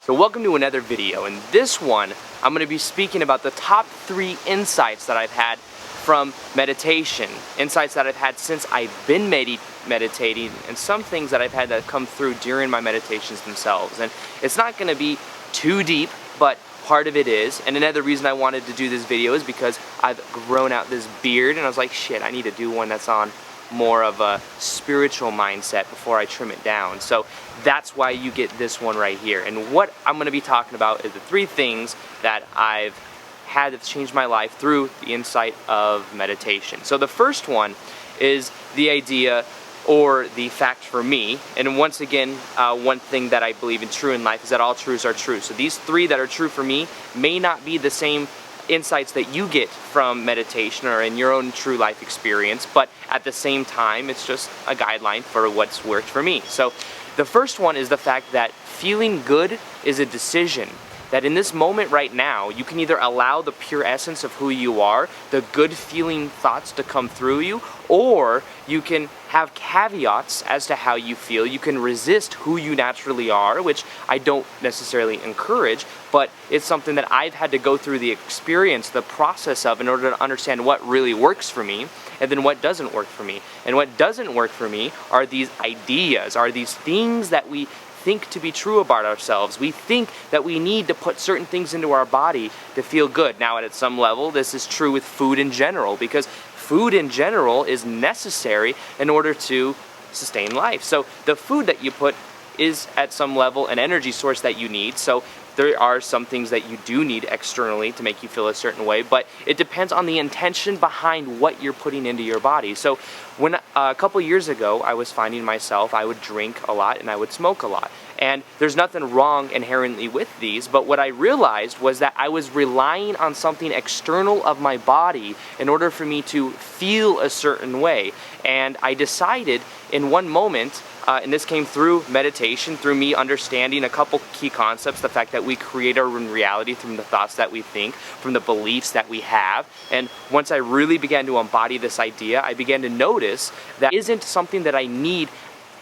So welcome to another video. In this one, I'm going to be speaking about the top 3 insights that I've had from meditation. Insights that I've had since I've been meditating, and some things that I've had that come through during my meditations themselves. And it's not going to be too deep, but part of it is. And another reason I wanted to do this video is because I've grown out this beard, and I was like, shit, I need to do one that's on more of a spiritual mindset before I trim it down. So that's why you get this one right here. And what I'm going to be talking about is the 3 things that I've had that's changed my life through the insight of meditation. So the first one is the idea or the fact for me, and once again, one thing that I believe in true in life is that all truths are true. So these 3 that are true for me may not be the same insights that you get from meditation or in your own true life experience, but at the same time, it's just a guideline for what's worked for me. So the first one is the fact that feeling good is a decision. That in this moment right now, you can either allow the pure essence of who you are, the good feeling thoughts to come through you, or you can have caveats as to how you feel. You can resist who you naturally are, which I don't necessarily encourage, but it's something that I've had to go through the experience, the process of, in order to understand what really works for me, and then what doesn't work for me. And what doesn't work for me are these ideas, are these things that we think to be true about ourselves. We think that we need to put certain things into our body to feel good. Now, at some level, this is true with food in general, because food in general is necessary in order to sustain life. So the food that you put is at some level an energy source that you need. So there are some things that you do need externally to make you feel a certain way, but it depends on the intention behind what you're putting into your body. So when a couple years ago, I was finding myself, I would drink a lot and I would smoke a lot. And there's nothing wrong inherently with these, but what I realized was that I was relying on something external of my body in order for me to feel a certain way. And I decided in one moment, and this came through meditation, through me understanding a couple key concepts, the fact that we create our own reality from the thoughts that we think, from the beliefs that we have. And once I really began to embody this idea, I began to notice that isn't something that I need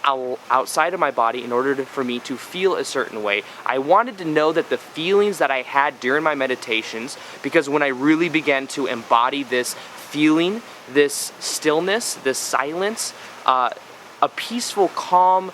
outside of my body in order for me to feel a certain way. I wanted to know that the feelings that I had during my meditations, because when I really began to embody this feeling, this stillness, this silence, a peaceful, calm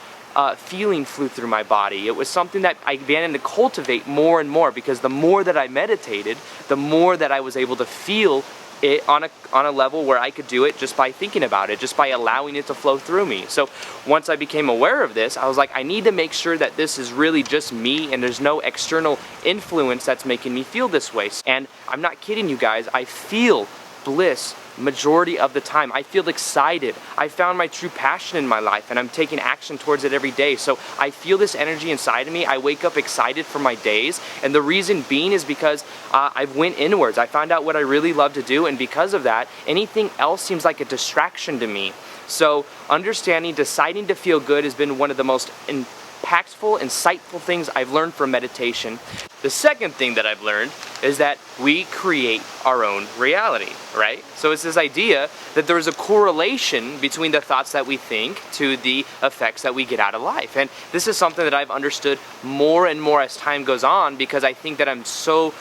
feeling flew through my body. It was something that I began to cultivate more and more, because the more that I meditated, the more that I was able to feel it on a level where I could do it just by thinking about it, just by allowing it to flow through me. So once I became aware of this, I was like, I need to make sure that this is really just me and there's no external influence that's making me feel this way. And I'm not kidding you guys, I feel bliss majority of the time. I feel excited. I found my true passion in my life and I'm taking action towards it every day. So I feel this energy inside of me. I wake up excited for my days, and the reason being is because I've went inwards. I found out what I really love to do, and because of that, anything else seems like a distraction to me. So understanding, deciding to feel good has been one of the most impactful, insightful things I've learned from meditation. The second thing that I've learned is that we create our own reality, right? So it's this idea that there's a correlation between the thoughts that we think to the effects that we get out of life. And this is something that I've understood more and more as time goes on, because I think that I'm so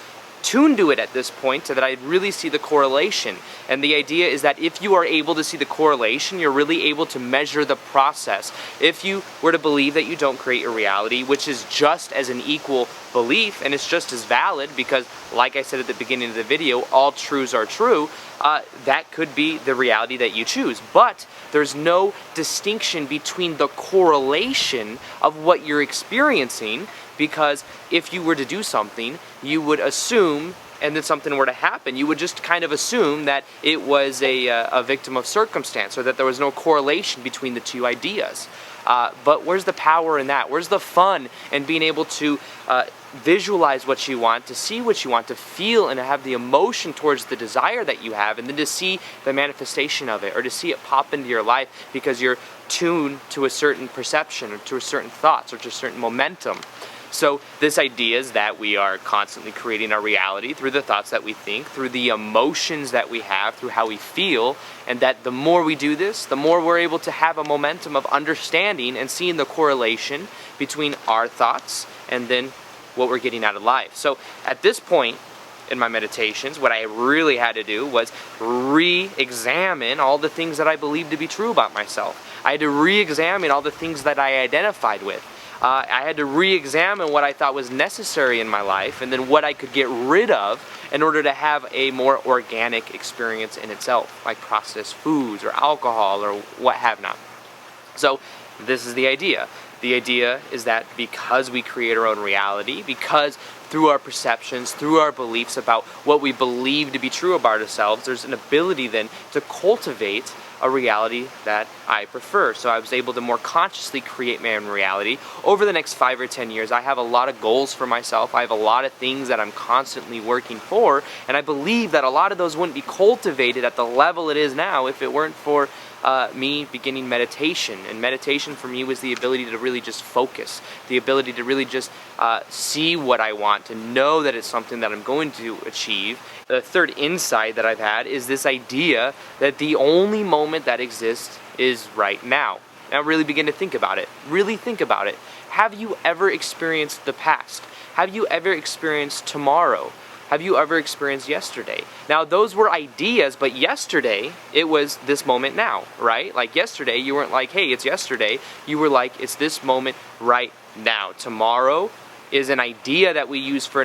tuned to it at this point so that I really see the correlation. And the idea is that if you are able to see the correlation, you're really able to measure the process. If you were to believe that you don't create your reality, which is just as an equal belief, and it's just as valid, because like I said at the beginning of the video, all truths are true, that could be the reality that you choose. But there's no distinction between the correlation of what you're experiencing, because if you were to do something, you would assume, and then something were to happen, you would just kind of assume that it was a victim of circumstance, or that there was no correlation between the two ideas. But where's the power in that? Where's the fun in being able to visualize what you want, to see what you want, to feel and to have the emotion towards the desire that you have, and then to see the manifestation of it, or to see it pop into your life because you're tuned to a certain perception, or to a certain thoughts, or to a certain momentum. So this idea is that we are constantly creating our reality through the thoughts that we think, through the emotions that we have, through how we feel, and that the more we do this, the more we're able to have a momentum of understanding and seeing the correlation between our thoughts and then what we're getting out of life. So at this point in my meditations, what I really had to do was re-examine all the things that I believed to be true about myself. I had to re-examine all the things that I identified with. I had to re-examine what I thought was necessary in my life, and then what I could get rid of in order to have a more organic experience in itself, like processed foods or alcohol or what have not. So this is the idea. The idea is that because we create our own reality, because through our perceptions, through our beliefs about what we believe to be true about ourselves, there's an ability then to cultivate a reality that I prefer. So I was able to more consciously create my own reality. Over the next 5 or 10 years, I have a lot of goals for myself. I have a lot of things that I'm constantly working for, and I believe that a lot of those wouldn't be cultivated at the level it is now if it weren't for me beginning meditation. And meditation for me was the ability to really just focus, the ability to really just see what I want, to know that it's something that I'm going to achieve. The third insight that I've had is this idea that the only moment that exists is right now. Now really begin to think about it. Really think about it. Have you ever experienced the past? Have you ever experienced tomorrow? Have you ever experienced yesterday? Now those were ideas, but yesterday it was this moment now, right? Like yesterday you weren't like, hey, it's yesterday. You were like, it's this moment right now. Tomorrow is an idea that we use for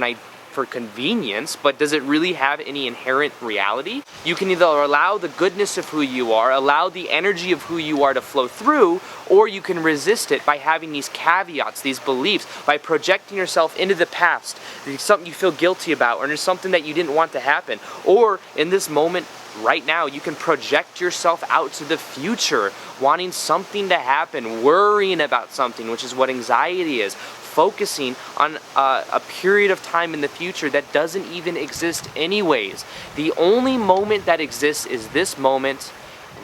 convenience, but does it really have any inherent reality? You can either allow the goodness of who you are, allow the energy of who you are to flow through, or you can resist it by having these caveats, these beliefs, by projecting yourself into the past, something you feel guilty about, or into something that you didn't want to happen. Or in this moment, right now, you can project yourself out to the future, wanting something to happen, worrying about something, which is what anxiety is. Focusing on a period of time in the future that doesn't even exist anyways. The only moment that exists is this moment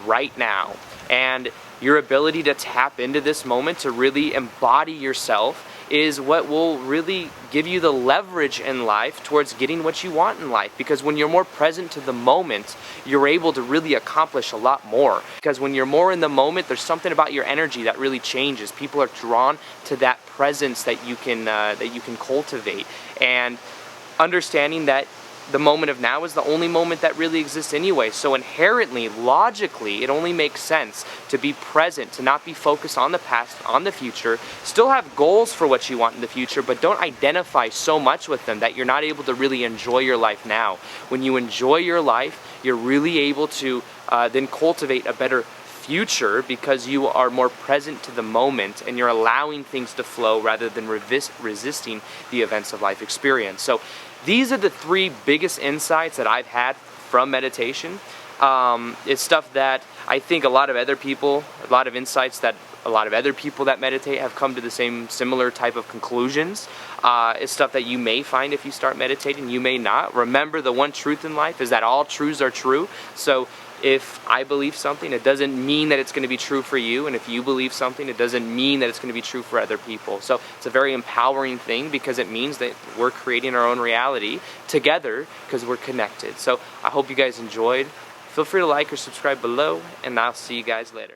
right now. And your ability to tap into this moment, to really embody yourself, is what will really give you the leverage in life towards getting what you want in life. Because when you're more present to the moment, you're able to really accomplish a lot more. Because when you're more in the moment, there's something about your energy that really changes. People are drawn to that presence that you can cultivate. And understanding that the moment of now is the only moment that really exists anyway. So inherently, logically, it only makes sense to be present, to not be focused on the past, on the future. Still have goals for what you want in the future, but don't identify so much with them that you're not able to really enjoy your life now. When you enjoy your life, you're really able to then cultivate a better future because you are more present to the moment and you're allowing things to flow rather than resisting the events of life experience. So these are the 3 biggest insights that I've had from meditation. It's stuff that I think a lot of other people, a lot of insights that a lot of other people that meditate have come to the similar type of conclusions. It's stuff that you may find if you start meditating, you may not. Remember, the one truth in life is that all truths are true. So if I believe something, it doesn't mean that it's going to be true for you. And if you believe something, it doesn't mean that it's going to be true for other people. So it's a very empowering thing because it means that we're creating our own reality together because we're connected. So I hope you guys enjoyed. Feel free to like or subscribe below, and I'll see you guys later.